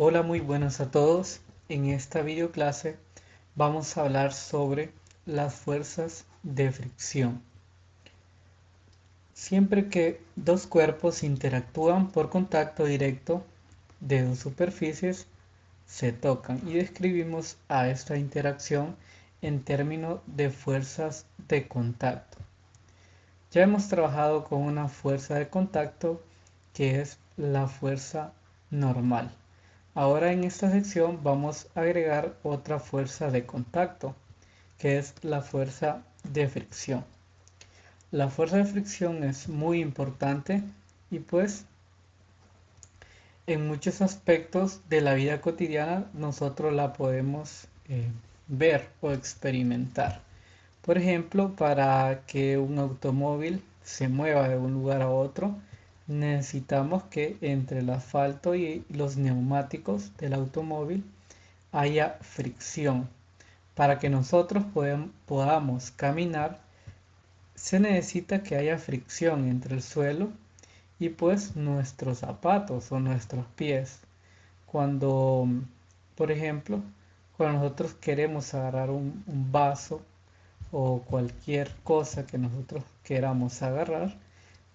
Hola, muy buenas a todos. En esta videoclase vamos a hablar sobre las fuerzas de fricción. Siempre que dos cuerpos interactúan por contacto directo de dos superficies, se tocan y describimos a esta interacción en términos de fuerzas de contacto. Ya hemos trabajado con una fuerza de contacto que es la fuerza normal. Ahora en esta sección vamos a agregar otra fuerza de contacto, que es la fuerza de fricción. La fuerza de fricción es muy importante y pues en muchos aspectos de la vida cotidiana nosotros la podemos ver o experimentar. Por ejemplo, para que un automóvil se mueva de un lugar a otro, necesitamos que entre el asfalto y los neumáticos del automóvil haya fricción. Para que nosotros podamos caminar, se necesita que haya fricción entre el suelo y pues nuestros zapatos o nuestros pies. Cuando, por ejemplo, cuando nosotros queremos agarrar un vaso o cualquier cosa que nosotros queramos agarrar,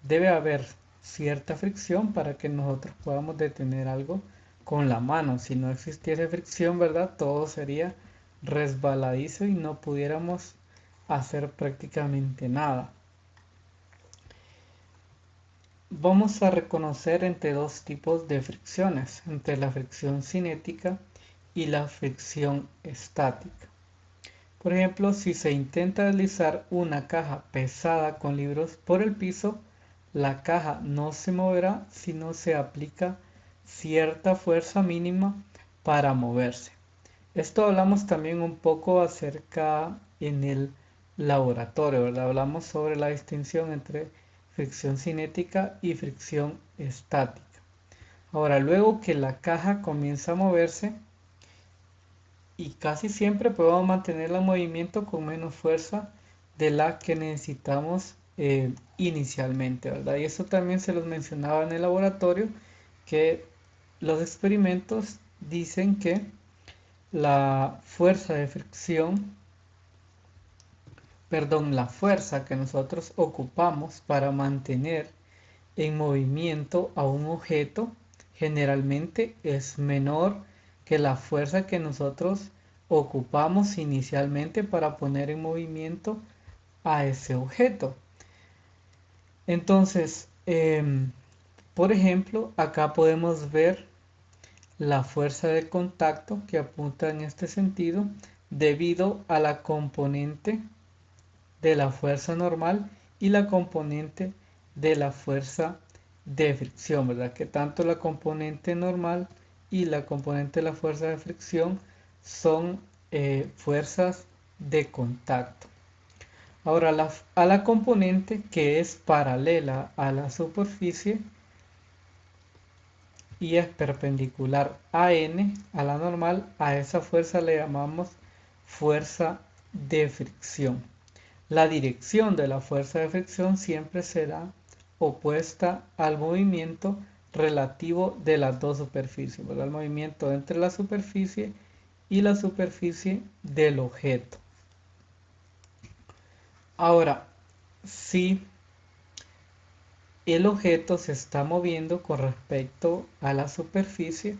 debe haber cierta fricción para que nosotros podamos detener algo con la mano. Si no existiese fricción, ¿verdad? Todo sería resbaladizo y no pudiéramos hacer prácticamente nada. Vamos a reconocer entre dos tipos de fricciones, entre la fricción cinética y la fricción estática. Por ejemplo, si se intenta deslizar una caja pesada con libros por el piso, la caja no se moverá si no se aplica cierta fuerza mínima para moverse. Esto hablamos también un poco acerca en el laboratorio, ¿verdad? Hablamos sobre la distinción entre fricción cinética y fricción estática. Ahora, luego que la caja comienza a moverse, y casi siempre podemos mantener el movimiento con menos fuerza de la que necesitamos inicialmente, ¿verdad? Y eso también se los mencionaba en el laboratorio, que los experimentos dicen que la fuerza de fricción, perdón, la fuerza que nosotros ocupamos para mantener en movimiento a un objeto generalmente es menor que la fuerza que nosotros ocupamos inicialmente para poner en movimiento a ese objeto. Entonces, por ejemplo, acá podemos ver la fuerza de contacto que apunta en este sentido debido a la componente de la fuerza normal y la componente de la fuerza de fricción, ¿verdad? Que tanto la componente normal y la componente de la fuerza de fricción son fuerzas de contacto. Ahora, a la componente que es paralela a la superficie y es perpendicular a n, a la normal, a esa fuerza le llamamos fuerza de fricción. La dirección de la fuerza de fricción siempre será opuesta al movimiento relativo de las dos superficies, ¿verdad? El movimiento entre la superficie y la superficie del objeto. Ahora, si el objeto se está moviendo con respecto a la superficie,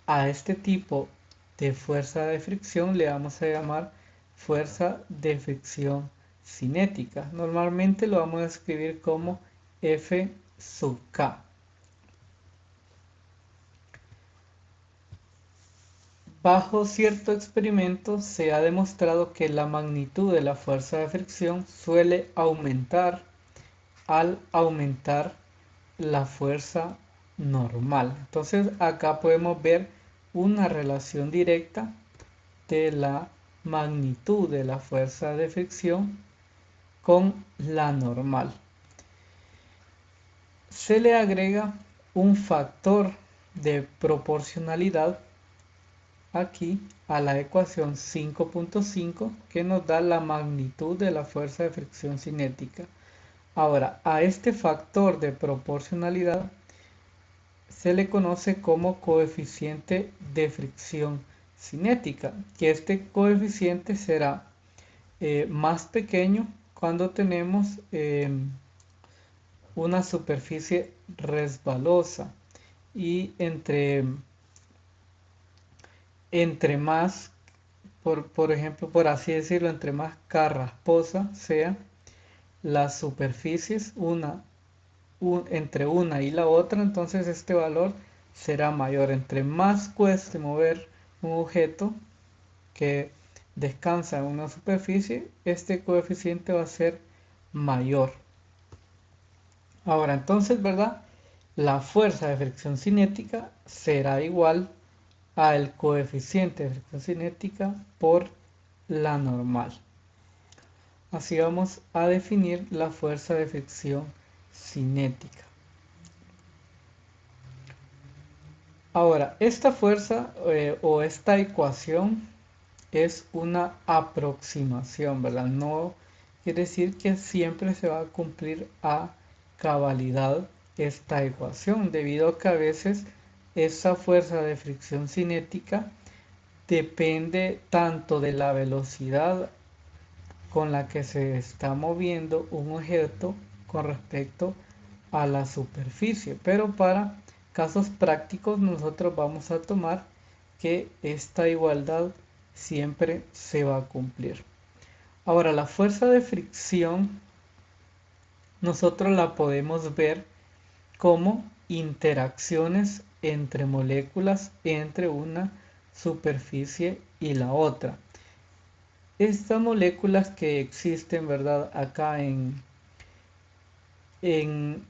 a este tipo de fuerza de fricción le vamos a llamar fuerza de fricción cinética. Normalmente lo vamos a escribir como F sub K. Bajo cierto experimento se ha demostrado que la magnitud de la fuerza de fricción suele aumentar al aumentar la fuerza normal. Entonces acá podemos ver una relación directa de la magnitud de la fuerza de fricción con la normal. Se le agrega un factor de proporcionalidad aquí a la ecuación 5.5 que nos da la magnitud de la fuerza de fricción cinética. Ahora, a este factor de proporcionalidad se le conoce como coeficiente de fricción cinética, que este coeficiente será más pequeño cuando tenemos una superficie resbalosa y entre más, por ejemplo, por así decirlo, entre más carrasposa sea las superficies entre una y la otra, entonces este valor será mayor. Entre más cueste mover un objeto que descansa en una superficie, este coeficiente va a ser mayor. Ahora, entonces, ¿verdad? La fuerza de fricción cinética será igual al coeficiente de fricción cinética por la normal. Así vamos a definir la fuerza de fricción cinética. Ahora, esta fuerza o esta ecuación es una aproximación, ¿verdad? No quiere decir que siempre se va a cumplir a cabalidad esta ecuación, debido a que a veces esa fuerza de fricción cinética depende tanto de la velocidad con la que se está moviendo un objeto con respecto a la superficie. Pero para casos prácticos nosotros vamos a tomar que esta igualdad siempre se va a cumplir. Ahora, la fuerza de fricción nosotros la podemos ver como interacciones entre moléculas entre una superficie y la otra. Estas moléculas que existen, ¿verdad? Acá en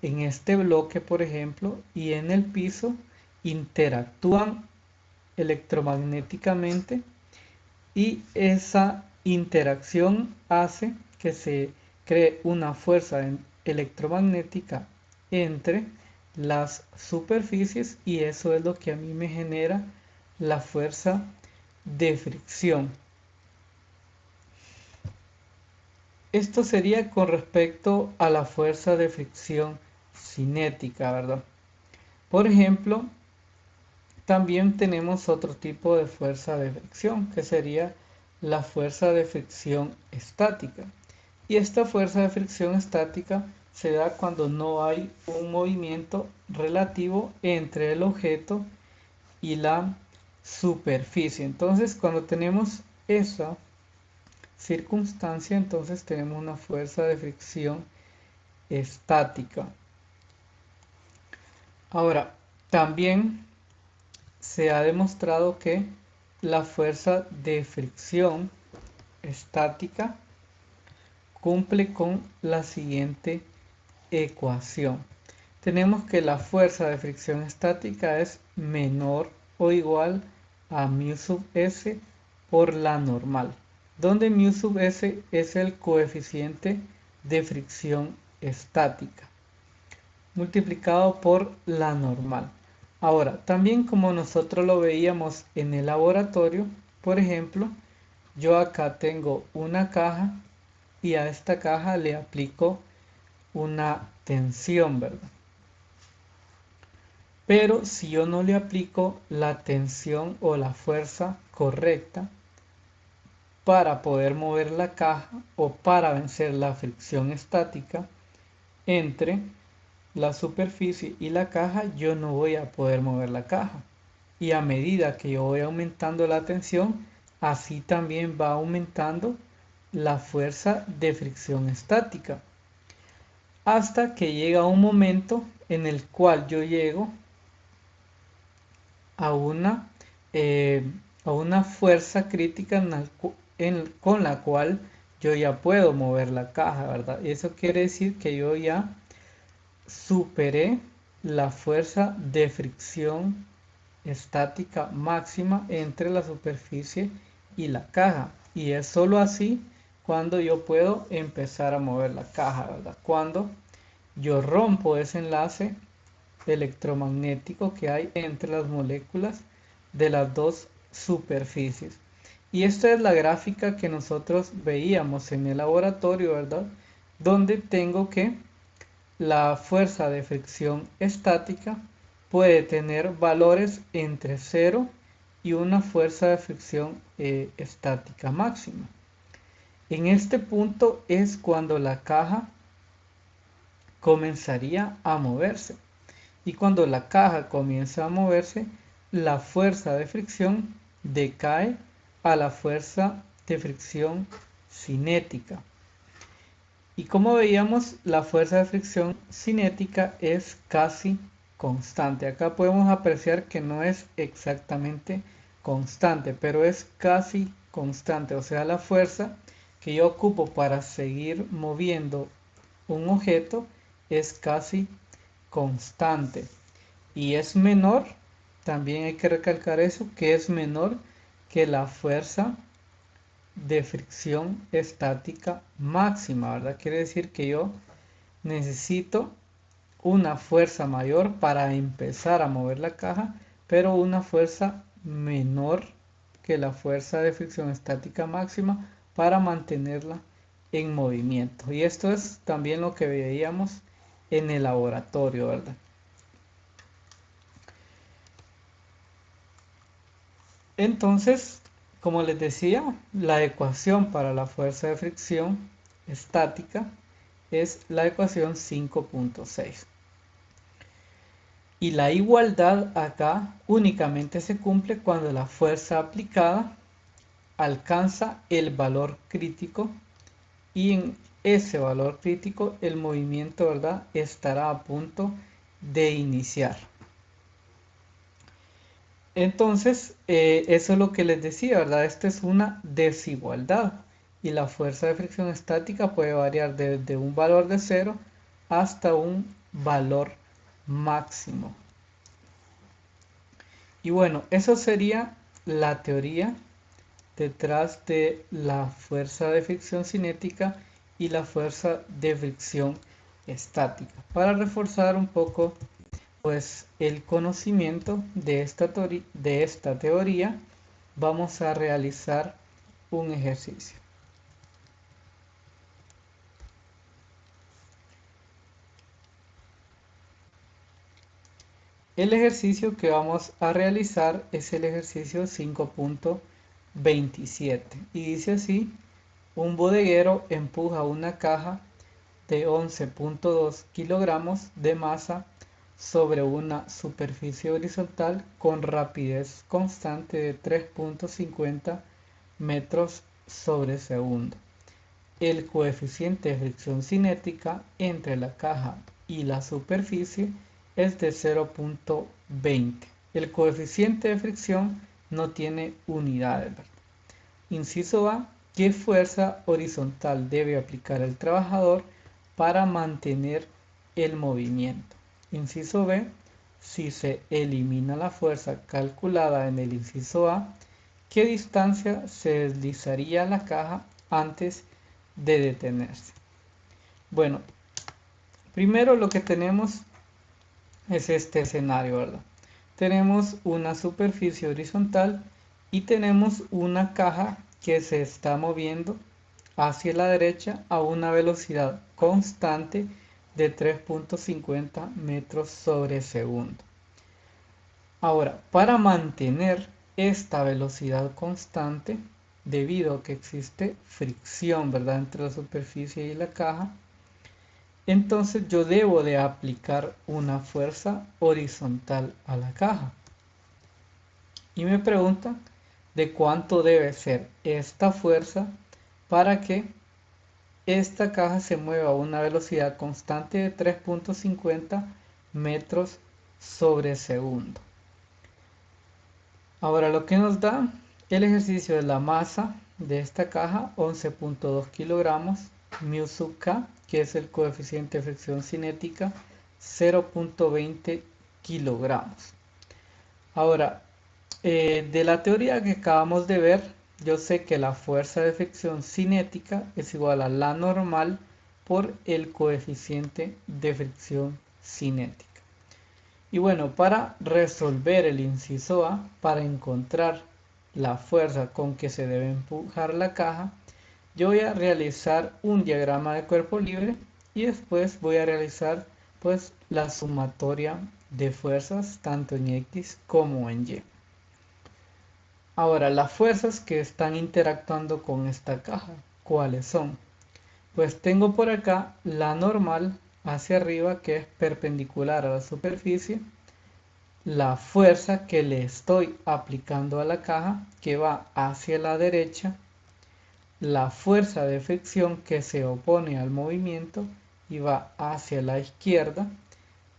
este bloque, por ejemplo, y en el piso, interactúan electromagnéticamente y esa interacción hace que se cree una fuerza electromagnética entre las superficies y eso es lo que a mí me genera la fuerza de fricción. Esto sería con respecto a la fuerza de fricción cinética, ¿verdad? Por ejemplo, también tenemos otro tipo de fuerza de fricción, que sería la fuerza de fricción estática. Y esta fuerza de fricción estática se da cuando no hay un movimiento relativo entre el objeto y la superficie. Entonces, cuando tenemos esa circunstancia, entonces tenemos una fuerza de fricción estática. Ahora, también se ha demostrado que la fuerza de fricción estática cumple con la siguiente ecuación. Tenemos que la fuerza de fricción estática es menor o igual a mu sub s por la normal, donde mu sub s es el coeficiente de fricción estática multiplicado por la normal. Ahora, también como nosotros lo veíamos en el laboratorio, por ejemplo, yo acá tengo una caja y a esta caja le aplico una tensión, ¿verdad? Pero si yo no le aplico la tensión o la fuerza correcta para poder mover la caja o para vencer la fricción estática entre la superficie y la caja, yo no voy a poder mover la caja. Y a medida que yo voy aumentando la tensión, así también va aumentando la fuerza de fricción estática. Hasta que llega un momento en el cual yo llego a una, eh, a una fuerza crítica con la cual yo ya puedo mover la caja, ¿verdad? Y eso quiere decir que yo ya superé la fuerza de fricción estática máxima entre la superficie y la caja. Y es solo así cuando yo puedo empezar a mover la caja, ¿verdad? Cuando yo rompo ese enlace electromagnético que hay entre las moléculas de las dos superficies. Y esta es la gráfica que nosotros veíamos en el laboratorio, ¿verdad? Donde tengo que la fuerza de fricción estática puede tener valores entre 0 y una fuerza de fricción estática máxima. En este punto es cuando la caja comenzaría a moverse. Y cuando la caja comienza a moverse, la fuerza de fricción decae a la fuerza de fricción cinética. Y como veíamos, la fuerza de fricción cinética es casi constante. Acá podemos apreciar que no es exactamente constante, pero es casi constante. O sea, la fuerza que yo ocupo para seguir moviendo un objeto es casi constante. Y es menor, también hay que recalcar eso, que es menor que la fuerza de fricción estática máxima, ¿verdad? Quiere decir que yo necesito una fuerza mayor para empezar a mover la caja, pero una fuerza menor que la fuerza de fricción estática máxima para mantenerla en movimiento. Y esto es también lo que veíamos en el laboratorio, ¿verdad? Entonces, como les decía, la ecuación para la fuerza de fricción estática es la ecuación 5.6. Y la igualdad acá únicamente se cumple cuando la fuerza aplicada alcanza el valor crítico y en ese valor crítico el movimiento, ¿verdad?, estará a punto de iniciar. Entonces, eso es lo que les decía, ¿verdad? Esta es una desigualdad y la fuerza de fricción estática puede variar desde un valor de 0 hasta un valor máximo. Y bueno, eso sería la teoría detrás de la fuerza de fricción cinética y la fuerza de fricción estática. Para reforzar un poco pues el conocimiento de esta teoría, vamos a realizar un ejercicio. El ejercicio que vamos a realizar es el ejercicio 5.27 y dice así: un bodeguero empuja una caja de 11.2 kilogramos de masa sobre una superficie horizontal con rapidez constante de 3.50 metros sobre segundo. El coeficiente de fricción cinética entre la caja y la superficie es de 0.20. El coeficiente de fricción no tiene unidades. Inciso A. ¿Qué fuerza horizontal debe aplicar el trabajador para mantener el movimiento? Inciso B. Si se elimina la fuerza calculada en el inciso A, ¿qué distancia se deslizaría la caja antes de detenerse? Bueno, primero lo que tenemos es este escenario, ¿verdad? Tenemos una superficie horizontal y tenemos una caja que se está moviendo hacia la derecha a una velocidad constante de 3.50 metros sobre segundo. Ahora, para mantener esta velocidad constante, debido a que existe fricción, ¿verdad?, entre la superficie y la caja, entonces yo debo de aplicar una fuerza horizontal a la caja. Y me preguntan de cuánto debe ser esta fuerza para que esta caja se mueva a una velocidad constante de 3.50 metros sobre segundo. Ahora lo que nos da el ejercicio de la masa de esta caja, 11.2 kilogramos, mu sub k, que es el coeficiente de fricción cinética, 0.20 kilogramos. Ahora, de la teoría que acabamos de ver, yo sé que la fuerza de fricción cinética es igual a la normal por el coeficiente de fricción cinética. Y bueno, para resolver el inciso A, para encontrar la fuerza con que se debe empujar la caja, yo voy a realizar un diagrama de cuerpo libre y después voy a realizar pues la sumatoria de fuerzas tanto en X como en Y. Ahora, las fuerzas que están interactuando con esta caja, ¿cuáles son? Pues tengo por acá la normal hacia arriba, que es perpendicular a la superficie, la fuerza que le estoy aplicando a la caja, que va hacia la derecha, la fuerza de fricción que se opone al movimiento y va hacia la izquierda,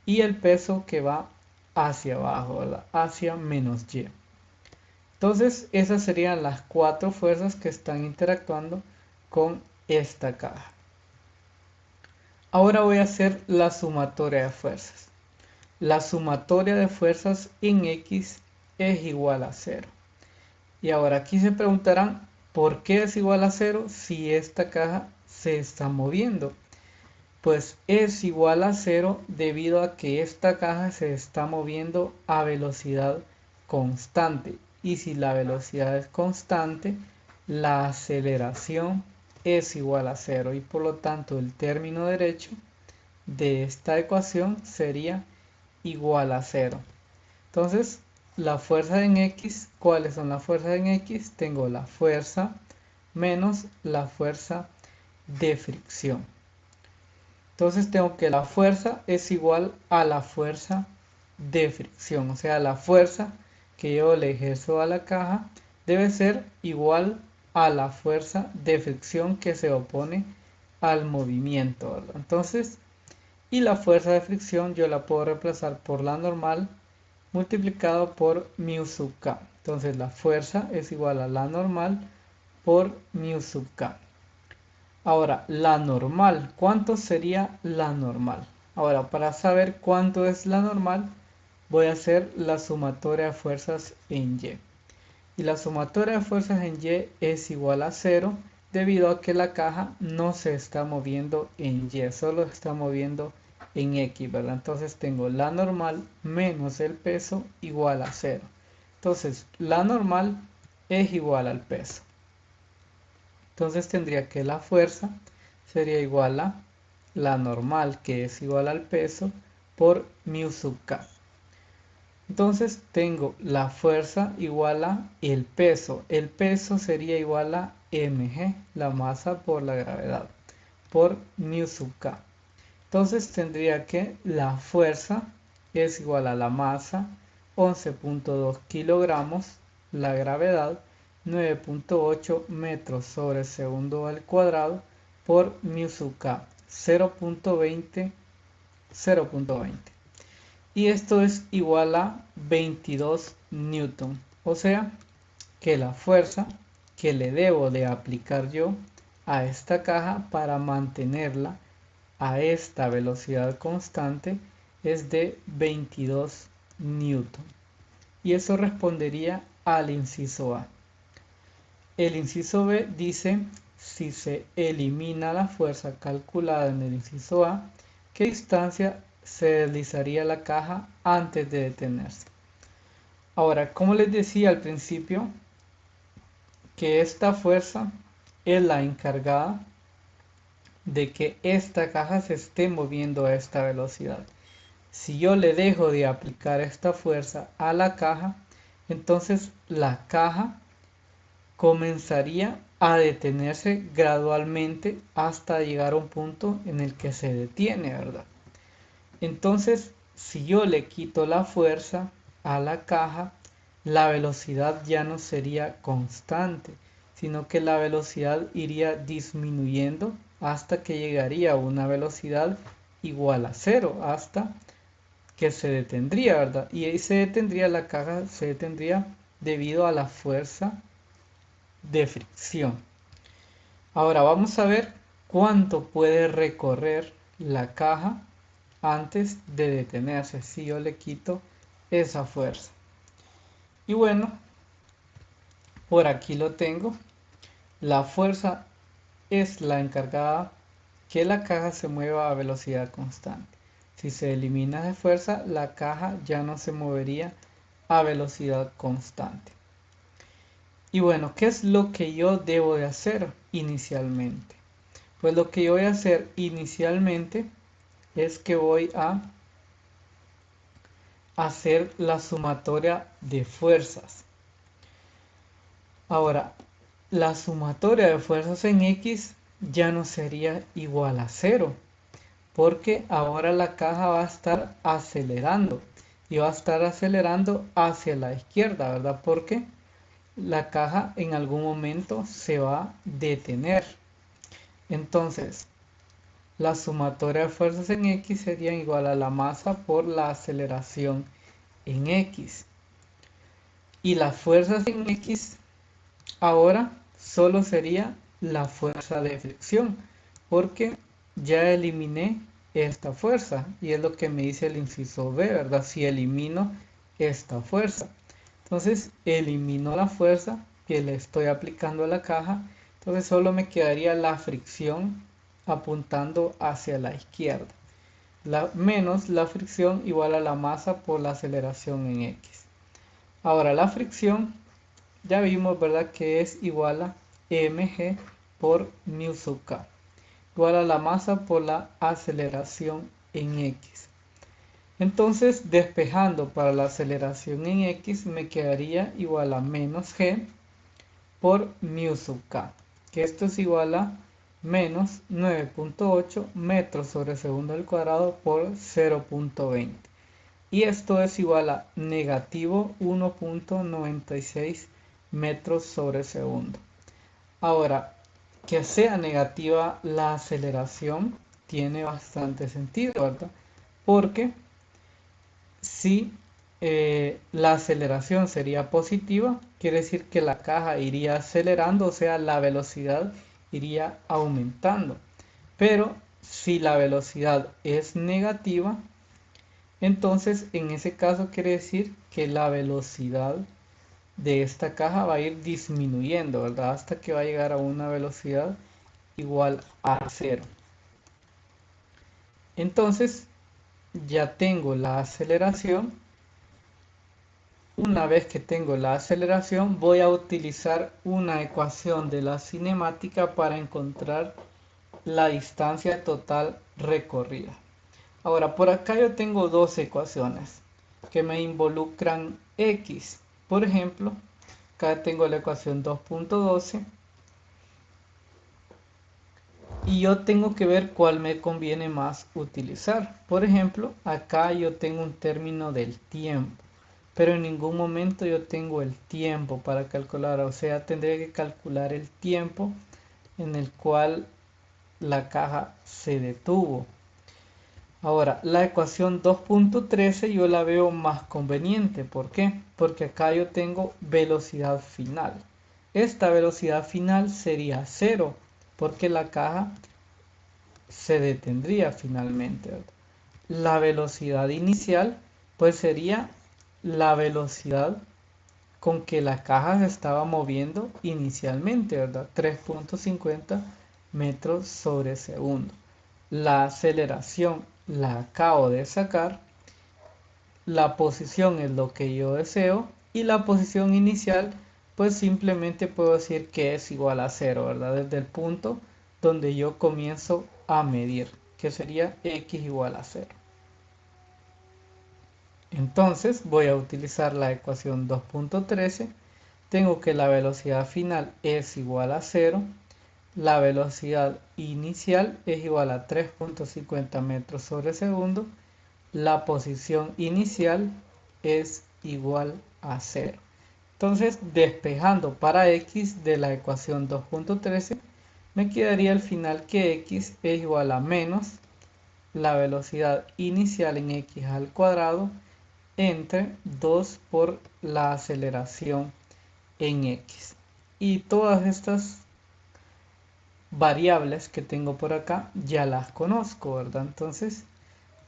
y el peso que va hacia abajo, ¿verdad? Hacia menos Y. Entonces, esas serían las cuatro fuerzas que están interactuando con esta caja. Ahora voy a hacer la sumatoria de fuerzas. La sumatoria de fuerzas en X es igual a 0. Y ahora aquí se preguntarán, ¿por qué es igual a 0 si esta caja se está moviendo? Pues es igual a 0 debido a que esta caja se está moviendo a velocidad constante. Y si la velocidad es constante, la aceleración es igual a 0. Y por lo tanto el término derecho de esta ecuación sería igual a 0. Entonces, la fuerza en X, ¿cuáles son las fuerzas en X? Tengo la fuerza menos la fuerza de fricción. Entonces tengo que la fuerza es igual a la fuerza de fricción. O sea, la fuerza que yo le ejerzo a la caja debe ser igual a la fuerza de fricción que se opone al movimiento, ¿verdad? Entonces, y la fuerza de fricción yo la puedo reemplazar por la normal multiplicado por mu sub k. Entonces la fuerza es igual a la normal por mu sub k. Ahora, la normal. ¿Cuánto sería la normal? Ahora, para saber cuánto es la normal, voy a hacer la sumatoria de fuerzas en Y. Y la sumatoria de fuerzas en Y es igual a 0 debido a que la caja no se está moviendo en Y, solo se está moviendo en X, ¿verdad? Entonces tengo la normal menos el peso igual a 0. Entonces, la normal es igual al peso. Entonces tendría que la fuerza sería igual a la normal, que es igual al peso, por mu sub k. Entonces tengo la fuerza igual a el peso. El peso sería igual a mg, la masa por la gravedad, por mu sub k. Entonces tendría que la fuerza es igual a la masa, 11.2 kilogramos, la gravedad, 9.8 metros sobre segundo al cuadrado, por mu sub k, 0.20. Y esto es igual a 22 newton. O sea que la fuerza que le debo de aplicar yo a esta caja para mantenerla a esta velocidad constante es de 22 newton. Y eso respondería al inciso A. El inciso B dice, si se elimina la fuerza calculada en el inciso A, ¿qué distancia se deslizaría la caja antes de detenerse? Ahora, como les decía al principio, que esta fuerza es la encargada de que esta caja se esté moviendo a esta velocidad. Si yo le dejo de aplicar esta fuerza a la caja, entonces la caja comenzaría a detenerse gradualmente hasta llegar a un punto en el que se detiene, ¿verdad? Entonces, si yo le quito la fuerza a la caja, la velocidad ya no sería constante, sino que la velocidad iría disminuyendo hasta que llegaría a una velocidad igual a 0, hasta que se detendría, ¿verdad? Y ahí se detendría la caja, se detendría debido a la fuerza de fricción. Ahora vamos a ver cuánto puede recorrer la caja antes de detenerse si yo le quito esa fuerza. Y bueno, por aquí lo tengo. La fuerza es la encargada que la caja se mueva a velocidad constante. Si se elimina de fuerza, la caja ya no se movería a velocidad constante. Y bueno, ¿qué es lo que yo debo de hacer inicialmente? Pues lo que yo voy a hacer inicialmente es que voy a hacer la sumatoria de fuerzas. Ahora, la sumatoria de fuerzas en X ya no sería igual a 0, porque ahora la caja va a estar acelerando y va a estar acelerando hacia la izquierda, ¿verdad? Porque la caja en algún momento se va a detener. Entonces, la sumatoria de fuerzas en X sería igual a la masa por la aceleración en X. Y las fuerzas en X ahora solo sería la fuerza de fricción, porque ya eliminé esta fuerza y es lo que me dice el inciso B, ¿verdad? Si elimino esta fuerza, entonces elimino la fuerza que le estoy aplicando a la caja, entonces solo me quedaría la fricción apuntando hacia la izquierda, menos la fricción igual a la masa por la aceleración en X. Ahora la fricción ya vimos, ¿verdad?, que es igual a mg por mu sub k, igual a la masa por la aceleración en X. Entonces, despejando para la aceleración en X, me quedaría igual a menos g por mu sub k, que esto es igual a menos 9.8 metros sobre segundo al cuadrado por 0.20. Y esto es igual a negativo 1.96 metros sobre segundo. Ahora, que sea negativa la aceleración tiene bastante sentido, ¿verdad? Porque si la aceleración sería positiva, quiere decir que la caja iría acelerando, o sea, la velocidad iría aumentando. Pero si la velocidad es negativa, entonces en ese caso quiere decir que la velocidad de esta caja va a ir disminuyendo, ¿verdad? Hasta que va a llegar a una velocidad igual a 0. Entonces ya tengo la aceleración. Una vez que tengo la aceleración, voy a utilizar una ecuación de la cinemática para encontrar la distancia total recorrida. Ahora, por acá yo tengo dos ecuaciones que me involucran X. Por ejemplo, acá tengo la ecuación 2.12 y yo tengo que ver cuál me conviene más utilizar. Por ejemplo, acá yo tengo un término del tiempo, pero en ningún momento yo tengo el tiempo para calcular, o sea, tendré que calcular el tiempo en el cual la caja se detuvo. Ahora, la ecuación 2.13 yo la veo más conveniente. ¿Por qué? Porque acá yo tengo velocidad final. Esta velocidad final sería 0, porque la caja se detendría finalmente, ¿verdad? La velocidad inicial pues sería la velocidad con que la caja se estaba moviendo inicialmente, ¿verdad? 3.50 metros sobre segundo. La aceleración la acabo de sacar, la posición es lo que yo deseo y la posición inicial pues simplemente puedo decir que es igual a 0, ¿verdad? Desde el punto donde yo comienzo a medir, que sería x igual a 0. Entonces voy a utilizar la ecuación 2.13. Tengo que la velocidad final es igual a 0. La velocidad inicial es igual a 3.50 metros sobre segundo. La posición inicial es igual a 0. Entonces, despejando para x de la ecuación 2.13, me quedaría al final que x es igual a menos la velocidad inicial en x al cuadrado entre 2 por la aceleración en x. Y todas estas variables que tengo por acá ya las conozco, ¿verdad? Entonces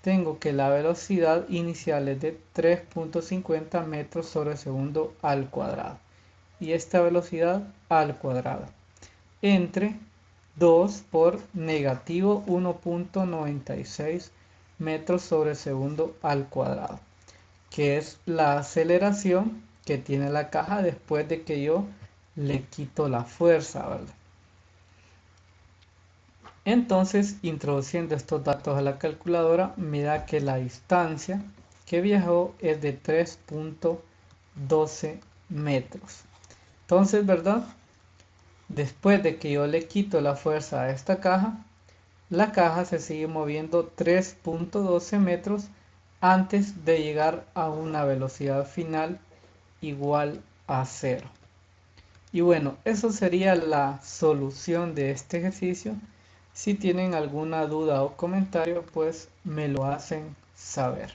tengo que la velocidad inicial es de 3.50 metros sobre segundo al cuadrado y esta velocidad al cuadrado entre 2 por negativo 1.96 metros sobre segundo al cuadrado, que es la aceleración que tiene la caja después de que yo le quito la fuerza, ¿verdad? Entonces, introduciendo estos datos a la calculadora, me da que la distancia que viajó es de 3.12 metros. Entonces, ¿verdad? Después de que yo le quito la fuerza a esta caja, la caja se sigue moviendo 3.12 metros antes de llegar a una velocidad final igual a 0. Y bueno, eso sería la solución de este ejercicio. Si tienen alguna duda o comentario, pues me lo hacen saber.